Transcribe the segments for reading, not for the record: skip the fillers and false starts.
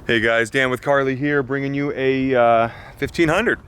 Hey guys, Dan with Carli here, bringing you a 1500.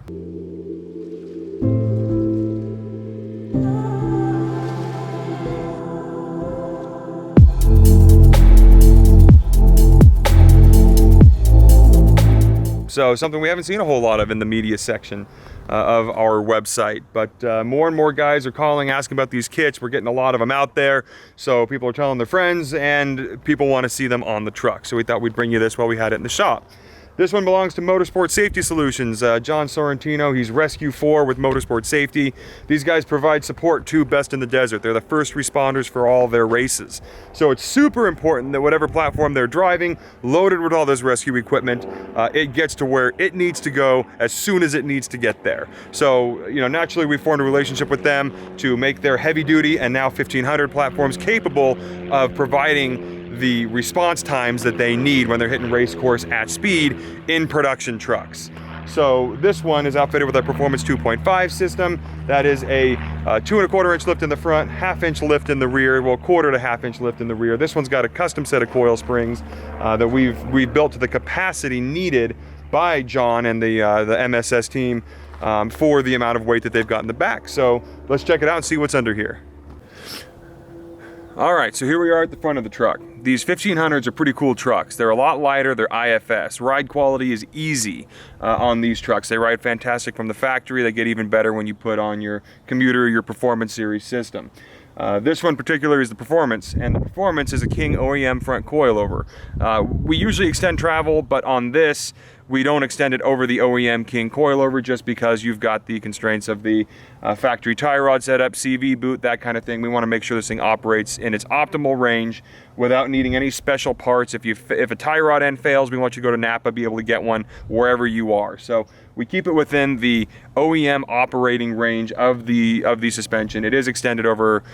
So something we haven't seen a whole lot of in the media section of our website, but more and more guys are calling, asking about these kits. We're getting a lot of them out there, so people are telling their friends and people want to see them on the truck. So we thought we'd bring you this while we had it in the shop. This one belongs to Motorsport Safety Solutions. John Sorrentino, he's Rescue 4 with Motorsport Safety. These guys provide support to Best in the Desert. They're the first responders for all their races. So it's super important that whatever platform they're driving, loaded with all this rescue equipment, it gets to where it needs to go as soon as it needs to get there. So, naturally we formed a relationship with them to make their heavy duty and now 1500 platforms capable of providing the response times that they need when they're hitting race course at speed in production trucks. So this one is outfitted with a Performance 2.5 system. That is a 2¼ inch lift in the front, 1/2 inch lift in the rear, well, 1/4 to 1/2 inch lift in the rear. This one's got a custom set of coil springs that we've built to the capacity needed by John and the MSS team for the amount of weight that they've got in the back. So let's check it out and see what's under here. All right, so here we are at the front of the truck. These 1500s are pretty cool trucks. They're a lot lighter, they're IFS. Ride quality is easy on these trucks. They ride fantastic from the factory. They get even better when you put on your commuter, your Performance Series system. This one in particular is the Performance, and the Performance is a King OEM front coilover. We usually extend travel, but on this, we don't extend it over the OEM King coilover just because you've got the constraints of the factory tie rod setup, CV boot, that kind of thing. We want to make sure this thing operates in its optimal range without needing any special parts. If a tie rod end fails, we want you to go to Napa, be able to get one wherever you are. So we keep it within the OEM operating range of the suspension. It is extended over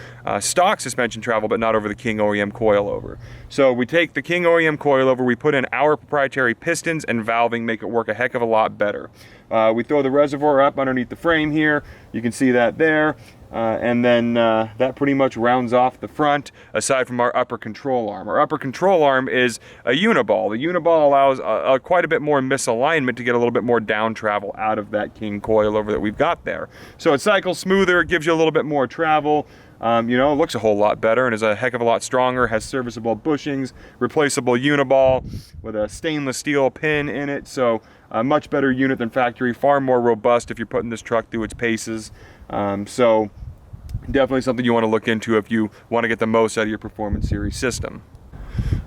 stock suspension travel, but not over the King OEM coilover. So we take the King OEM coilover, we put in our proprietary pistons and valving, make it work a heck of a lot better. We throw the reservoir up underneath the frame here. You can see that there. And then that pretty much rounds off the front, aside from our upper control arm. Our upper control arm is a uniball. The uniball allows quite a bit more misalignment to get a little bit more down travel out of that King coilover that we've got there. So it cycles smoother, it gives you a little bit more travel. It looks a whole lot better and is a heck of a lot stronger, has serviceable bushings, replaceable uniball with a stainless steel pin in it. So a much better unit than factory, far more robust if you're putting this truck through its paces. So definitely something you want to look into if you want to get the most out of your Performance Series system.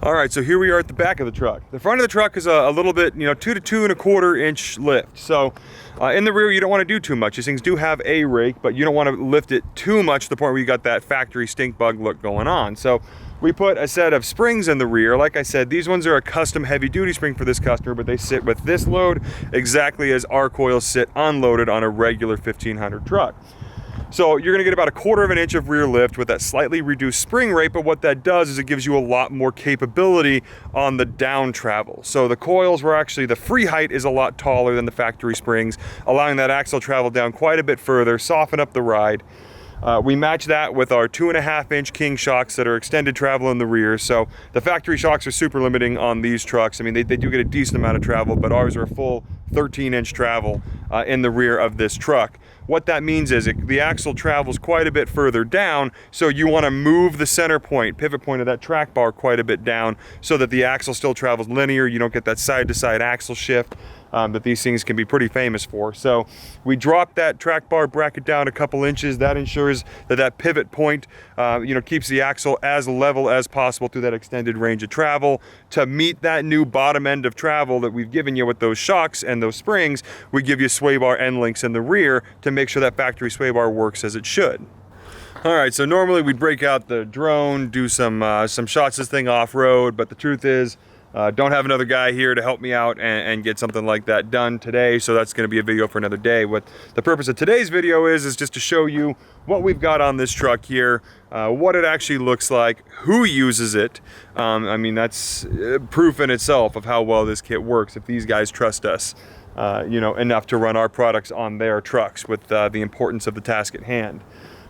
All right, so here we are at the back of the truck. The front of the truck is a little bit, 2 to 2¼ inch lift. So in the rear, you don't want to do too much. These things do have a rake, but you don't want to lift it too much to the point where you got that factory stink bug look going on. So we put a set of springs in the rear. Like I said, these ones are a custom heavy duty spring for this customer, but they sit with this load exactly as our coils sit unloaded on a regular 1500 truck. So you're gonna get about 1/4 inch of rear lift with that slightly reduced spring rate, but what that does is it gives you a lot more capability on the down travel. So the coils were actually, the free height is a lot taller than the factory springs, allowing that axle travel down quite a bit further, soften up the ride. We match that with our 2½ inch King shocks that are extended travel in the rear. So the factory shocks are super limiting on these trucks. I mean, they do get a decent amount of travel, but ours are a full 13 inch travel in the rear of this truck. What that means is the axle travels quite a bit further down, so you want to move the center point, pivot point of that track bar quite a bit down so that the axle still travels linear. You don't get that side-to-side axle shift that these things can be pretty famous for. So we drop that track bar bracket down a couple inches. That ensures that pivot point keeps the axle as level as possible through that extended range of travel. To meet that new bottom end of travel that we've given you with those shocks and those springs, we give you sway bar end links in the rear to make sure that factory sway bar works as it should. All right, so normally we'd break out the drone, do some shots of this thing off-road, but the truth is, don't have another guy here to help me out and get something like that done today, so that's going to be a video for another day. What the purpose of today's video is just to show you what we've got on this truck here, what it actually looks like, who uses it. I mean, that's proof in itself of how well this kit works if these guys trust us enough to run our products on their trucks with the importance of the task at hand.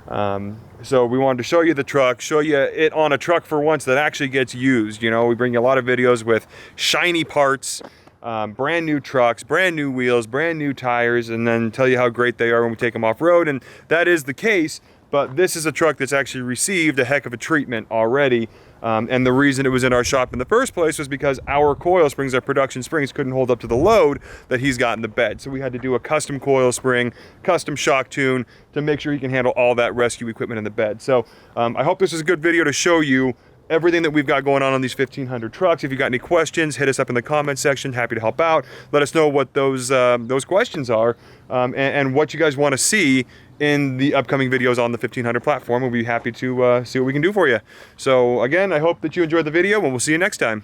So we wanted to show you the truck, show you it on a truck for once that actually gets used. You know, we bring you a lot of videos with shiny parts, brand new trucks, brand new wheels, brand new tires, and then tell you how great they are when we take them off road. And that is the case, but this is a truck that's actually received a heck of a treatment already. And the reason it was in our shop in the first place was because our coil springs, our production springs, couldn't hold up to the load that he's got in the bed. So we had to do a custom coil spring, custom shock tune to make sure he can handle all that rescue equipment in the bed. So I hope this is a good video to show you everything that we've got going on these 1500 trucks. If you got any questions, hit us up in the comment section. Happy to help out. Let us know what those questions are and what you guys want to see in the upcoming videos on the 1500 platform. We'll be happy to see what we can do for you. So again, I hope that you enjoyed the video, and we'll see you next time.